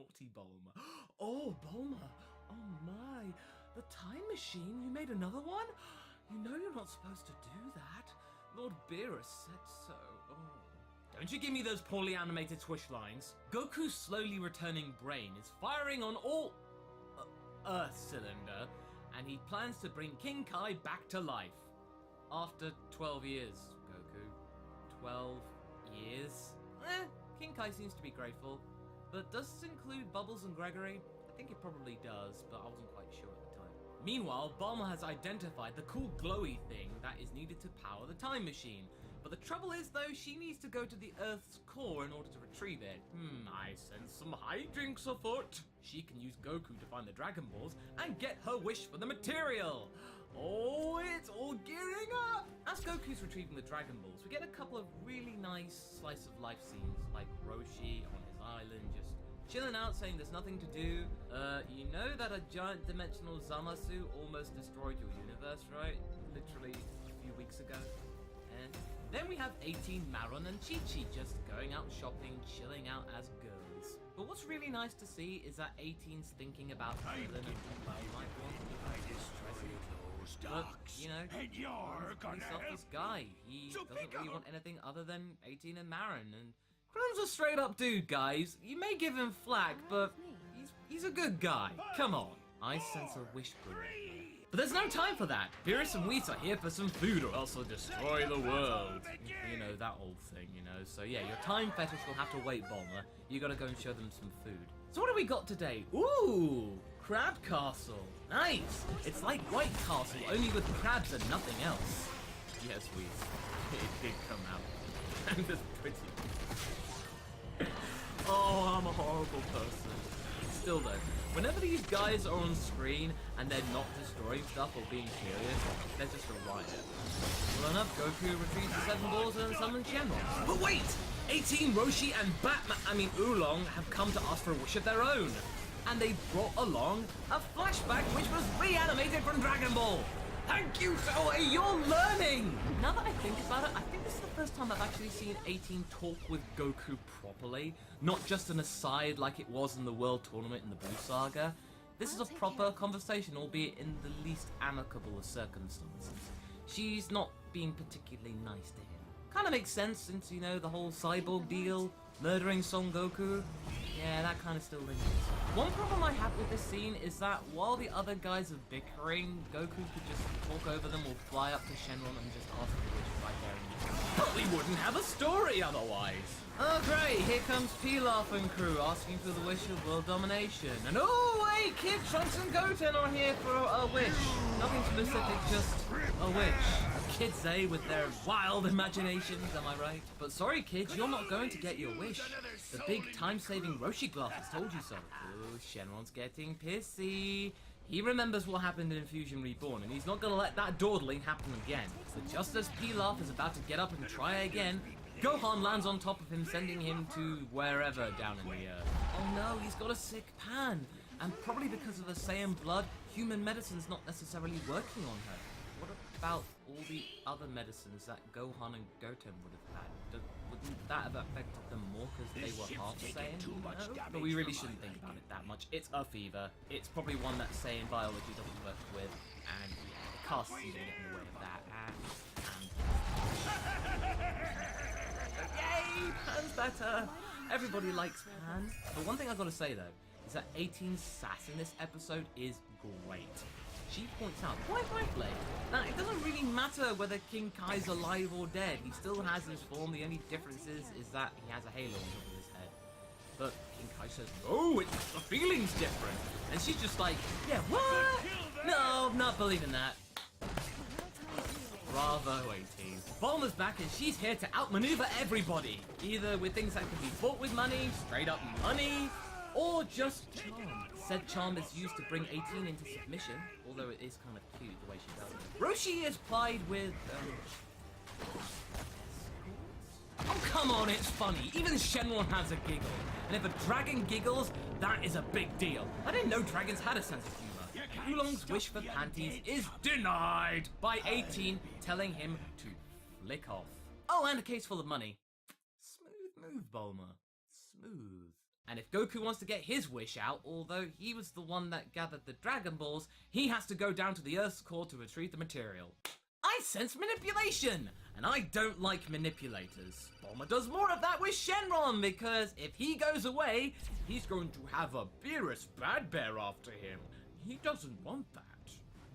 naughty Bulma. Oh, Bulma. Oh my. The time machine? You made another one? You know you're not supposed to do that. Lord Beerus said so. Oh. Don't you give me those poorly animated swish lines. Goku's slowly returning brain is firing on all Earth cylinder, and he plans to bring King Kai back to life. After 12 years, Goku. 12 years? King Kai seems to be grateful. But does this include Bubbles and Gregory? I think it probably does, but I wasn't quite sure at the time. Meanwhile, Bulma has identified the cool glowy thing that is needed to power the time machine. But the trouble is, though, she needs to go to the Earth's core in order to retrieve it. I sense some hijinks afoot. She can use Goku to find the Dragon Balls and get her wish for the material. Oh, it's all gearing up! As Goku's retrieving the Dragon Balls, we get a couple of really nice slice of life scenes, like Roshi on his island just chilling out, saying there's nothing to do. You know that a giant dimensional Zamasu almost destroyed your universe, right? Literally a few weeks ago. And then we have 18, Maron and Chi-Chi just going out shopping, chilling out as girls. But what's really nice to see is that 18's thinking about Ireland and what he might want to do. But, you know, he's a pretty selfless guy. He doesn't really want anything other than 18 and Maron. And Krill's a straight up dude, guys. You may give him flack, but he's a good guy. Come on. I sense a wish brewing. But there's no time for that. Beerus and Whis are here for some food or else they'll destroy the world. You know, that old thing, you know. So yeah, your time fetish will have to wait, Bulma. You gotta go and show them some food. So what have we got today? Ooh, Crab Castle. Nice. It's like White Castle, only with crabs and nothing else. Yes, Whis. It did come out. And it's pretty. Oh, I'm a horrible person. Still though, whenever these guys are on screen and they're not destroying stuff or being serious, they're just a riot. Well enough, Goku retrieves the 7 balls and summons Shenron. But wait! 18, Roshi and Oolong have come to ask for a wish of their own. And they brought along a flashback which was reanimated from Dragon Ball. Thank you, Zoe, you're learning! Now that I think about it, I think this is the first time I've actually seen 18 talk with Goku properly. Not just an aside like it was in the World Tournament in the Buu Saga. This is a proper conversation, albeit in the least amicable of circumstances. She's not being particularly nice to him. Kind of makes sense since, you know, the whole cyborg deal, murdering Son Goku. Yeah, that kind of still lingers. One problem I have with this scene is that while the other guys are bickering, Goku could just talk over them or fly up to Shenron and just ask for wish right there and then. But we wouldn't have a story otherwise. Oh great, here comes Pilaf and crew asking for the wish of world domination. And oh wait, Kid, Trunks and Goten are here for a wish. Nothing specific, just a wish. Kids, with their wild imaginations, am I right? But sorry, kids, you're not going to get your wish. The big time-saving Roshi glasses told you so. Oh, Shenron's getting pissy. He remembers what happened in Fusion Reborn, and he's not going to let that dawdling happen again. So just as Pilaf is about to get up and try again, Gohan lands on top of him, sending him to wherever down in the earth. Oh no, he's got a sick Pan. And probably because of the Saiyan blood, human medicine's not necessarily working on her. What about all the other medicines that Gohan and Goten would have had? Wouldn't that have affected them more because they were half Saiyan? No? But we really shouldn't think about it that much. It's a fever. It's probably one that Saiyan biology doesn't work with. And yeah, the cast seems to get in the way of that. Yay! Pan's better! Everybody likes Pan. But one thing I've got to say though, is that 18's sass in this episode is great. She points out, quite rightly, that it doesn't really matter whether King Kai's alive or dead. He still has his form. The only difference is that he has a halo on top of his head. But King Kai says, "Oh, the feeling's different." And she's just like, "Yeah, what? No, not believing that." Bravo, 18. Bulma's back and she's here to outmaneuver everybody. Either with things that can be bought with money, straight up money, or just charm. Said charm is used to bring 18 into submission, although it is kind of cute the way she does it. Roshi is plied with, oh come on, it's funny. Even Shenron has a giggle. And if a dragon giggles, that is a big deal. I didn't know dragons had a sense of humor. Oolong's wish for panties is denied by 18, telling him to flick off. Oh, and a case full of money. Smooth move, Bulma. Smooth. And if Goku wants to get his wish out, although he was the one that gathered the Dragon Balls, he has to go down to the Earth's core to retrieve the material. I sense manipulation! And I don't like manipulators. Bulma does more of that with Shenron, because if he goes away, he's going to have a Beerus Bad Bear after him. He doesn't want that.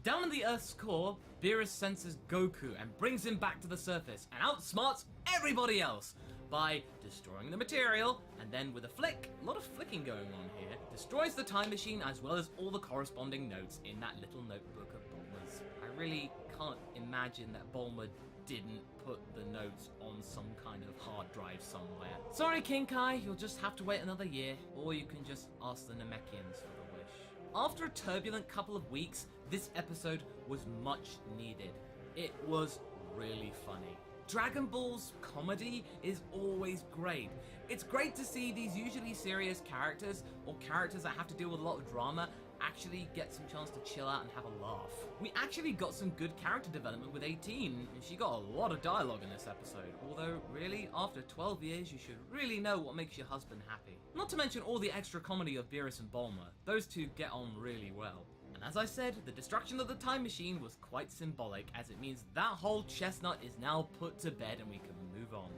Down in the Earth's core, Beerus senses Goku and brings him back to the surface and outsmarts everybody else by destroying the material, and then with a flick, a lot of flicking going on here, destroys the time machine as well as all the corresponding notes in that little notebook of Bulma's. I really can't imagine that Bulma didn't put the notes on some kind of hard drive somewhere. Sorry, King Kai, you'll just have to wait another year, or you can just ask the Namekians for the wish. After a turbulent couple of weeks, this episode was much needed. It was really funny. Dragon Ball's comedy is always great. It's great to see these usually serious characters, or characters that have to deal with a lot of drama, actually get some chance to chill out and have a laugh. We actually got some good character development with 18, and she got a lot of dialogue in this episode. Although, really, after 12 years, you should really know what makes your husband happy. Not to mention all the extra comedy of Beerus and Bulma. Those two get on really well. And as I said, the destruction of the time machine was quite symbolic, as it means that whole chestnut is now put to bed and we can move on.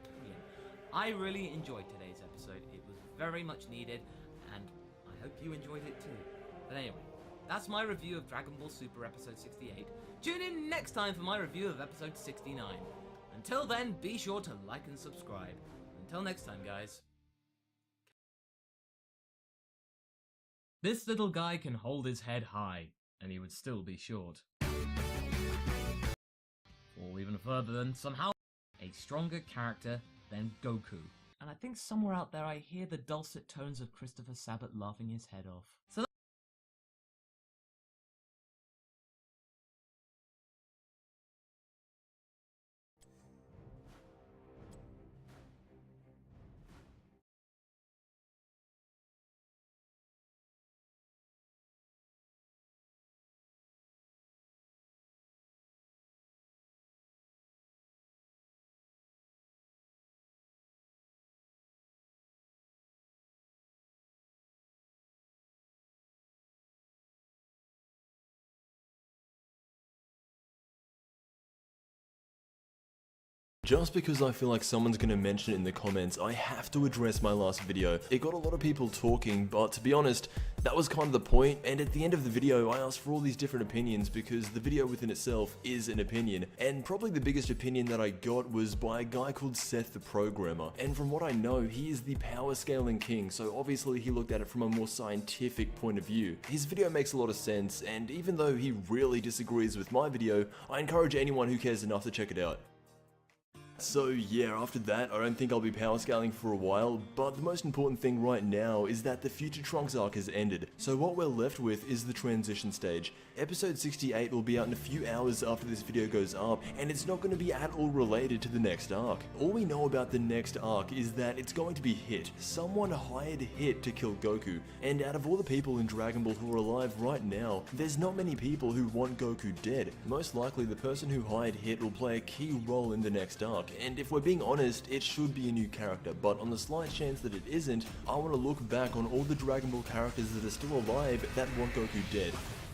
Brilliant. I really enjoyed today's episode. It was very much needed, and I hope you enjoyed it too. But anyway, that's my review of Dragon Ball Super episode 68. Tune in next time for my review of episode 69. Until then, be sure to like and subscribe. Until next time, guys. This little guy can hold his head high, and he would still be short. Or even further than somehow a stronger character than Goku. And I think somewhere out there I hear the dulcet tones of Christopher Sabat laughing his head off. So Just because I feel like someone's gonna mention it in the comments, I have to address my last video. It got a lot of people talking, but to be honest, that was kind of the point, and at the end of the video, I asked for all these different opinions because the video within itself is an opinion, and probably the biggest opinion that I got was by a guy called Seth the Programmer, and from what I know, he is the power scaling king, so obviously he looked at it from a more scientific point of view. His video makes a lot of sense, and even though he really disagrees with my video, I encourage anyone who cares enough to check it out. So yeah, after that, I don't think I'll be power scaling for a while, but the most important thing right now is that the Future Trunks arc has ended, so what we're left with is the transition stage. Episode 68 will be out in a few hours after this video goes up, and it's not going to be at all related to the next arc. All we know about the next arc is that it's going to be Hit. Someone hired Hit to kill Goku, and out of all the people in Dragon Ball who are alive right now, there's not many people who want Goku dead. Most likely the person who hired Hit will play a key role in the next arc. And if we're being honest, it should be a new character, but on the slight chance that it isn't, I want to look back on all the Dragon Ball characters that are still alive that want Goku dead.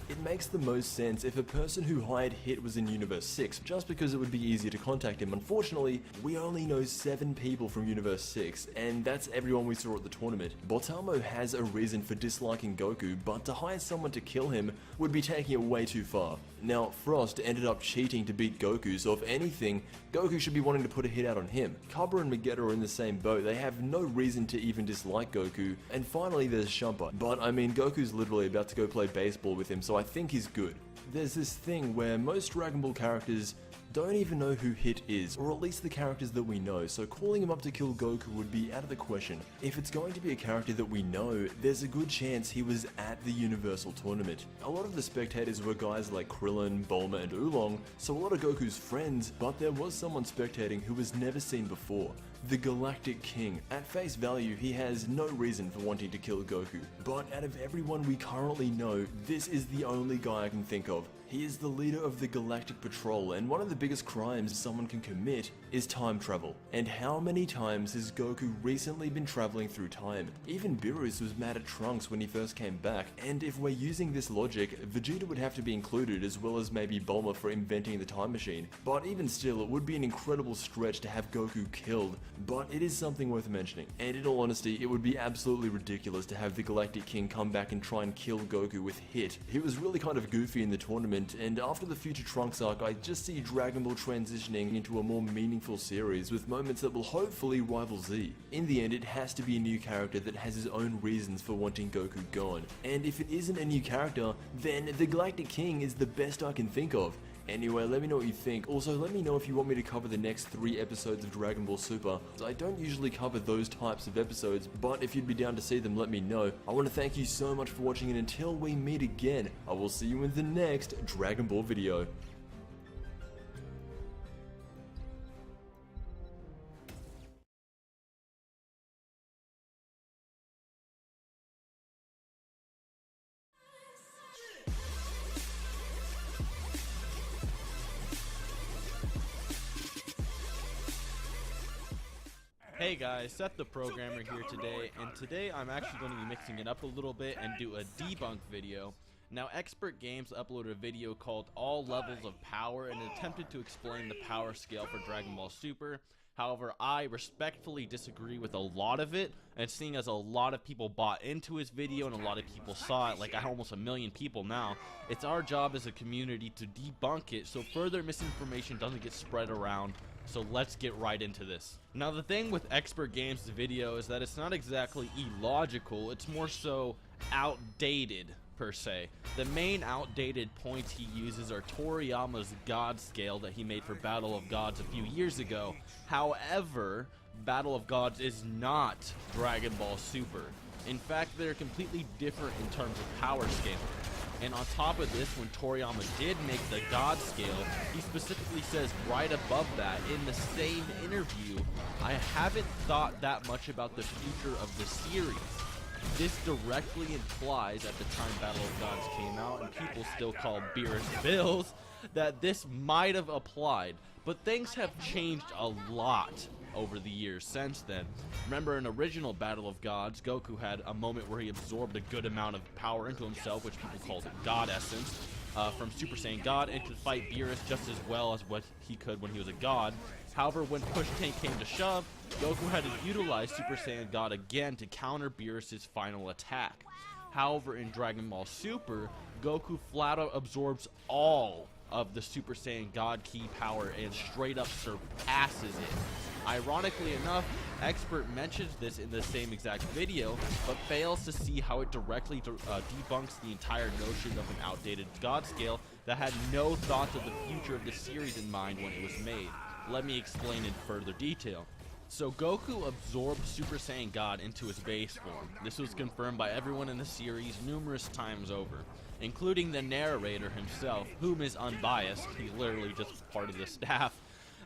It makes the most sense if a person who hired Hit was in Universe 6, just because it would be easier to contact him. Unfortunately, we only know 7 people from Universe 6, and that's everyone we saw at the tournament. Botamo has a reason for disliking Goku, but to hire someone to kill him would be taking it way too far. Now, Frost ended up cheating to beat Goku, so if anything, Goku should be wanting to put a hit out on him. Cobra and Vegeta are in the same boat, they have no reason to even dislike Goku, and finally there's Champa. But I mean, Goku's literally about to go play baseball with him, so I think he's good. There's this thing where most Dragon Ball characters don't even know who Hit is, or at least the characters that we know, so calling him up to kill Goku would be out of the question. If it's going to be a character that we know, there's a good chance he was at the Universal Tournament. A lot of the spectators were guys like Krillin, Bulma, and Oolong, so a lot of Goku's friends, but there was someone spectating who was never seen before. The Galactic King. At face value, he has no reason for wanting to kill Goku, but out of everyone we currently know, this is the only guy I can think of. He is the leader of the Galactic Patrol, and one of the biggest crimes someone can commit is time travel. And how many times has Goku recently been traveling through time? Even Beerus was mad at Trunks when he first came back, and if we're using this logic, Vegeta would have to be included, as well as maybe Bulma for inventing the time machine. But even still, it would be an incredible stretch to have Goku killed, but it is something worth mentioning. And in all honesty, it would be absolutely ridiculous to have the Galactic King come back and try and kill Goku with Hit. He was really kind of goofy in the tournament, and after the Future Trunks arc, I just see Dragon Ball transitioning into a more meaningful series with moments that will hopefully rival Z. In the end, it has to be a new character that has his own reasons for wanting Goku gone. And if it isn't a new character, then the Galactic King is the best I can think of. Anyway, let me know what you think. Also, let me know if you want me to cover the next 3 episodes of Dragon Ball Super. I don't usually cover those types of episodes, but if you'd be down to see them, let me know. I want to thank you so much for watching, and until we meet again, I will see you in the next Dragon Ball video. Hey guys, Seth the Programmer here today, and today I'm actually going to be mixing it up a little bit and do a debunk video. Now, Expert Games uploaded a video called All Levels of Power and attempted to explain the power scale for Dragon Ball Super. However, I respectfully disagree with a lot of it, and seeing as a lot of people bought into his video and a lot of people saw it, like almost 1 million people now, it's our job as a community to debunk it so further misinformation doesn't get spread around. So let's get right into this. Now, the thing with Expert Games' video is that it's not exactly illogical, it's more so outdated per se. The main outdated points he uses are Toriyama's God scale that he made for Battle of Gods a few years ago. However, Battle of Gods is not Dragon Ball Super. In fact, they're completely different in terms of power scale. And on top of this, when Toriyama did make the God scale, he specifically says right above that in the same interview, I haven't thought that much about the future of the series. This directly implies at the time Battle of Gods came out and people still call Beerus Bills that this might have applied, but things have changed a lot over the years since then. Remember, in original Battle of Gods, Goku had a moment where he absorbed a good amount of power into himself, which people called God Essence, from Super Saiyan God, and could fight Beerus just as well as what he could when he was a god. However, when push came to shove, Goku had to utilize Super Saiyan God again to counter Beerus' final attack. However, in Dragon Ball Super, Goku flat out absorbs all of the Super Saiyan God Ki power and straight up surpasses it. Ironically enough, Expert mentions this in the same exact video, but fails to see how it directly debunks the entire notion of an outdated God scale that had no thoughts of the future of the series in mind when it was made. Let me explain in further detail. So Goku absorbed Super Saiyan God into his base form. This was confirmed by everyone in the series numerous times over, including the narrator himself, whom is unbiased. He's literally just part of the staff.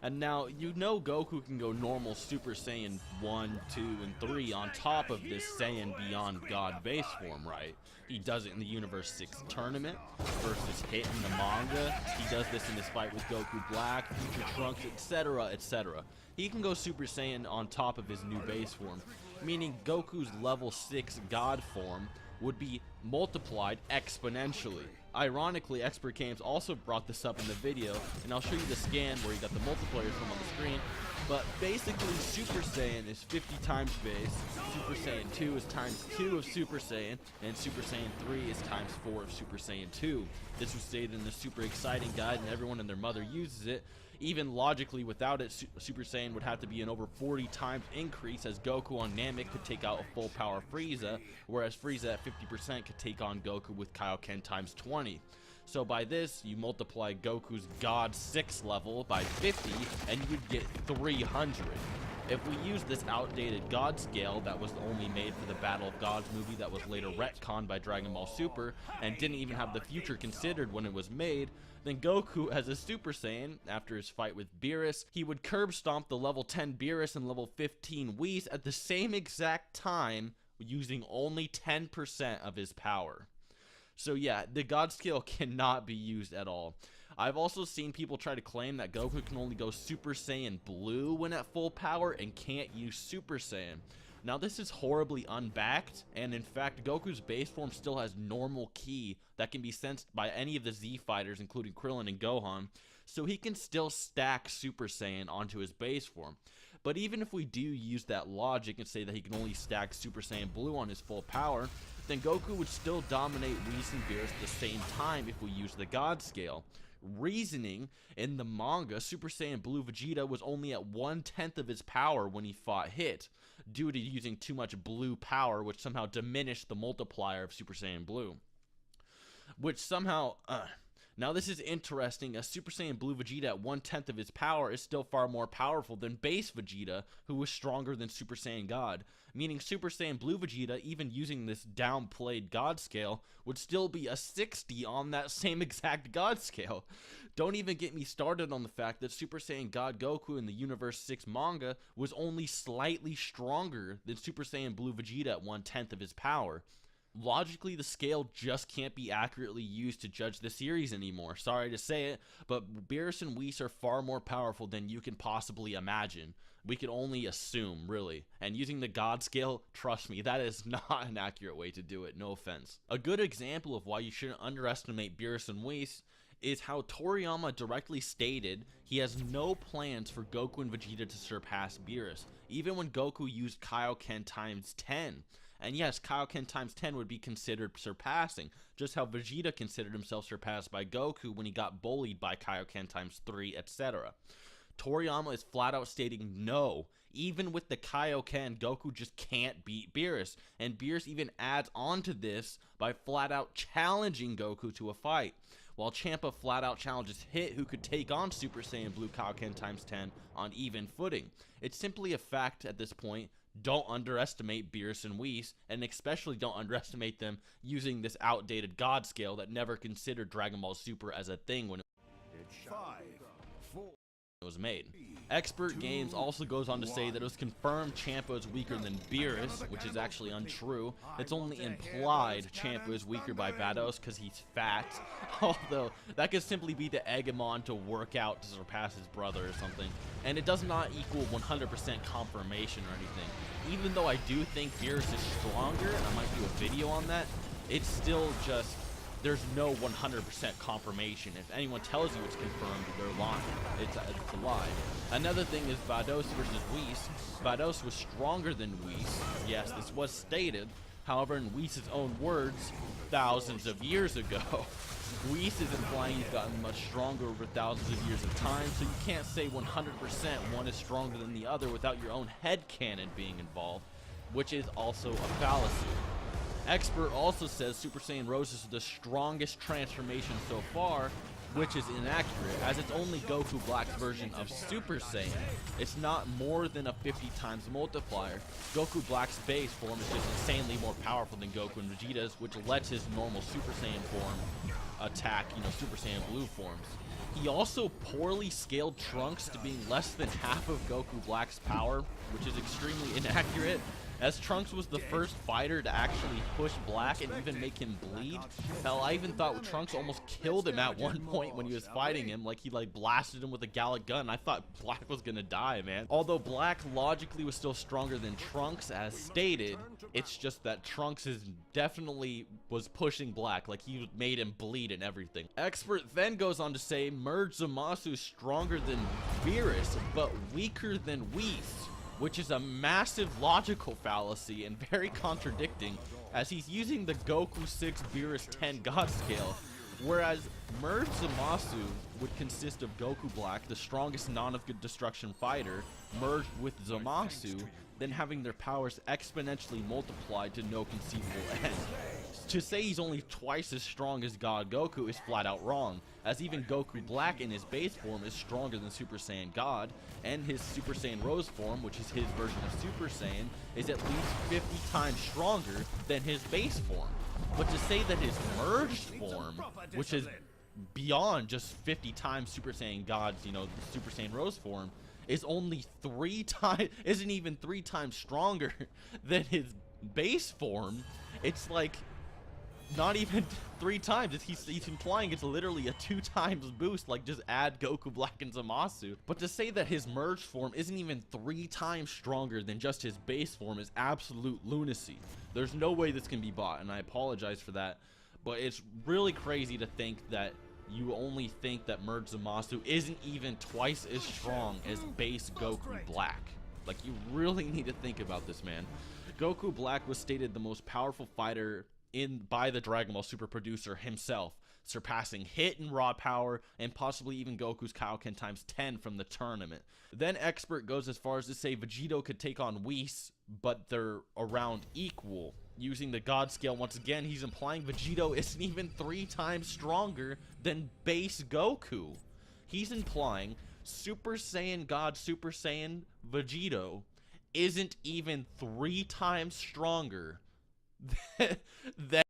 And now, you know Goku can go normal Super Saiyan 1, 2, and 3 on top of this Saiyan Beyond God base form, right? He does it in the Universe 6 tournament versus Hit in the manga. He does this in his fight with Goku Black, Future Trunks, etc., etc. He can go Super Saiyan on top of his new base form, meaning Goku's level 6 God form would be multiplied exponentially. Ironically, Expert Games also brought this up in the video, and I'll show you the scan where you got the multipliers from on the screen. But basically, Super Saiyan is 50 times base, Super Saiyan 2 is times 2 of Super Saiyan, and Super Saiyan 3 is times 4 of Super Saiyan 2. This was stated in the Super Exciting Guide, and everyone and their mother uses it. Even logically, without it, Super Saiyan would have to be an over 40 times increase, as Goku on Namek could take out a full power Frieza, whereas Frieza at 50% could take on Goku with Kaioken times 20. So by this, you multiply Goku's God 6 level by 50, and you would get 300. If we use this outdated God scale that was only made for the Battle of Gods movie that was later retconned by Dragon Ball Super and didn't even have the future considered when it was made, then Goku as a Super Saiyan, after his fight with Beerus, he would curb stomp the level 10 Beerus and level 15 Whis at the same exact time using only 10% of his power. So yeah, the God scale cannot be used at all. I've also seen people try to claim that Goku can only go Super Saiyan Blue when at full power and can't use Super Saiyan. Now this is horribly unbacked, and in fact Goku's base form still has normal ki that can be sensed by any of the Z fighters including Krillin and Gohan, so he can still stack Super Saiyan onto his base form. But even if we do use that logic and say that he can only stack Super Saiyan Blue on his full power, then Goku would still dominate Whis and Beerus at the same time if we use the God scale. Reasoning, in the manga, Super Saiyan Blue Vegeta was only at 1/10 of his power when he fought Hit, due to using too much blue power, which somehow diminished the multiplier of Super Saiyan Blue. Which somehow, now this is interesting, as Super Saiyan Blue Vegeta at 1/10 of his power is still far more powerful than base Vegeta, who was stronger than Super Saiyan God. Meaning Super Saiyan Blue Vegeta, even using this downplayed God scale, would still be a 60 on that same exact God scale. Don't even get me started on the fact that Super Saiyan God Goku in the Universe 6 manga was only slightly stronger than Super Saiyan Blue Vegeta at 1/10 of his power. Logically, the scale just can't be accurately used to judge the series anymore. Sorry to say it, but Beerus and Whis are far more powerful than you can possibly imagine. We can only assume, really. And using the God scale, trust me, that is not an accurate way to do it, no offense. A good example of why you shouldn't underestimate Beerus and Whis is how Toriyama directly stated he has no plans for Goku and Vegeta to surpass Beerus, even when Goku used Kaioken times 10. And yes, Kaioken times 10 would be considered surpassing, just how Vegeta considered himself surpassed by Goku when he got bullied by Kaioken times 3, etc. Toriyama is flat out stating no, even with the Kaioken, Goku just can't beat Beerus, and Beerus even adds on to this by flat out challenging Goku to a fight, while Champa flat out challenges Hit, who could take on Super Saiyan Blue Kaioken times 10 on even footing. It's simply a fact at this point. Don't underestimate Beerus and Whis, and especially don't underestimate them using this outdated God scale that never considered Dragon Ball Super as a thing when it was made. Expert Games also goes on to say that it was confirmed Champa is weaker than Beerus, which is actually untrue. It's only implied Champa is weaker by Vados because he's fat, although that could simply be to egg him on to work out to surpass his brother or something, and it does not equal 100% confirmation or anything. Even though I do think Beerus is stronger, and I might do a video on that, it's still just, there's no 100% confirmation. If anyone tells you it's confirmed, they're lying. It's a lie. Another thing is Vados versus Whis. Vados was stronger than Whis. Yes, this was stated. However, in Whis' own words, thousands of years ago. Whis is implying he's gotten much stronger over thousands of years of time, so you can't say 100% one is stronger than the other without your own headcanon being involved, which is also a fallacy. Expert also says Super Saiyan Rose is the strongest transformation so far, which is inaccurate, as it's only Goku Black's version of Super Saiyan. It's not more than a 50 times multiplier. Goku Black's base form is just insanely more powerful than Goku and Vegeta's, which lets his normal Super Saiyan form attack, Super Saiyan Blue forms. He also poorly scaled Trunks to being less than half of Goku Black's power, which is extremely inaccurate, as Trunks was the first fighter to actually push Black and even make him bleed. Hell, I even thought Trunks almost killed him at one point when he was fighting him, like he blasted him with a Gallic gun. I thought Black was gonna die, man. Although Black logically was still stronger than Trunks as stated, it's just that Trunks definitely was pushing Black, like he made him bleed and everything. Expert then goes on to say Merge Zamasu is stronger than Beerus, but weaker than Whis, which is a massive logical fallacy and very contradicting, as he's using the Goku 6 Beerus 10 God scale, whereas Merge Zamasu would consist of Goku Black, the strongest non-of-good-destruction fighter, merged with Zamasu, then having their powers exponentially multiplied to no conceivable end. To say he's only twice as strong as God Goku is flat out wrong, as even Goku Black in his base form is stronger than Super Saiyan God, and his Super Saiyan Rose form, which is his version of Super Saiyan, is at least 50 times stronger than his base form. But to say that his merged form, which is beyond just 50 times Super Saiyan God's, Super Saiyan Rose form, is only isn't even 3 times stronger than his base form, it's like, not even 3 times. He's implying it's literally a 2 times boost, like just add Goku Black and Zamasu. But to say that his merged form isn't even 3 times stronger than just his base form is absolute lunacy. There's no way this can be bought, and I apologize for that. But it's really crazy to think that you only think that merged Zamasu isn't even twice as strong as base Goku Black. Like, you really need to think about this, man. Goku Black was stated the most powerful fighter by the Dragon Ball Super producer himself, surpassing Hit and raw power and possibly even Goku's Kaioken times 10 from the tournament. Then Expert goes as far as to say Vegito could take on Whis, but they're around equal. Using the God scale once again, he's implying Vegito isn't even 3 times stronger than base Goku. He's implying Super Saiyan God Super Saiyan Vegito isn't even 3 times stronger than